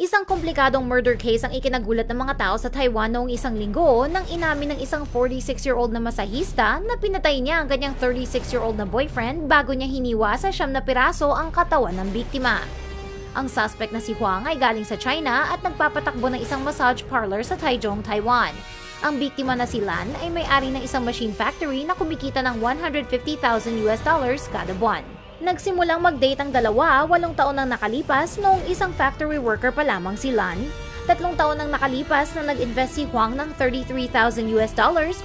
Isang komplikadong murder case ang ikinagulat ng mga tao sa Taiwan noong isang linggo nang inamin ng isang 46-year-old na masahista na pinatay niya ang kanyang 36-year-old na boyfriend bago niya hiniwa sa 9 na piraso ang katawan ng biktima. Ang suspect na si Huang ay galing sa China at nagpapatakbo ng isang massage parlor sa Taichung, Taiwan. Ang biktima na si Lan ay may-ari ng isang machine factory na kumikita ng $150,000 kada buwan. Nagsimulang mag-date ang dalawa 8 taon nang nakalipas noong isang factory worker pa lamang si Lan. 3 taon nang nakalipas na nag-invest si Huang ng $33,000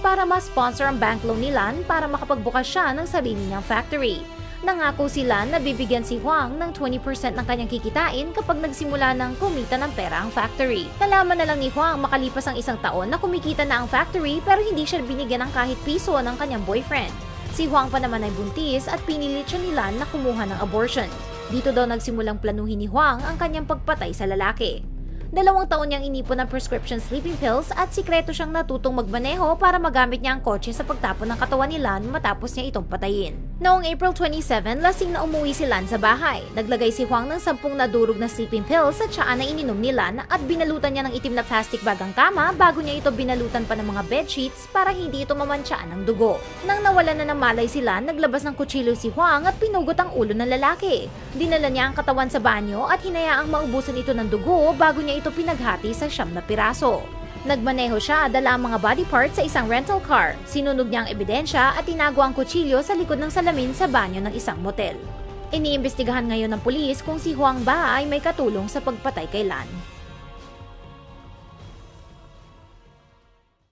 para ma-sponsor ang bank loan ni Lan para makapagbukas siya ng sarili niyang factory. Nangako si Lan na bibigyan si Huang ng 20% ng kanyang kikitain kapag nagsimula ng kumita ng pera ang factory. Nalaman na lang ni Huang makalipas ang 1 taon na kumikita na ang factory pero hindi siya binigyan ng kahit piso ng kanyang boyfriend. Si Huang pa naman ay buntis at pinilit siya ni Lan na kumuha ng abortion. Dito daw nagsimulang planuhin ni Huang ang kanyang pagpatay sa lalaki. 2 taon niyang inipon ng prescription sleeping pills at sikreto siyang natutong magmaneho para magamit niya ang kotse sa pagtapon ng katawan ni Lan matapos niya itong patayin. Noong April 27, lasing na umuwi si Lan sa bahay. Naglagay si Huang ng 10 nadurog na sleeping pills sa tiyaan na ininom ni Lan at binalutan niya ng itim na plastic bag ang kama bago niya ito binalutan pa ng mga bedsheets para hindi ito mamantsaan ng dugo. Nang nawalan na ng malay si Lan, naglabas ng kutsilyo si Huang at pinugot ang ulo ng lalaki. Dinala niya ang katawan sa banyo at hinayaang maubusan ito ng dugo bago niya ito pinaghati sa 9 na piraso. Nagmaneho siya, dala ang mga body parts sa isang rental car. Sinunog niya ang ebidensya at tinago ang kutsilyo sa likod ng salamin sa banyo ng isang motel. Iniimbestigahan ngayon ng pulis kung si Huang ba ay may katulong sa pagpatay kay Lan.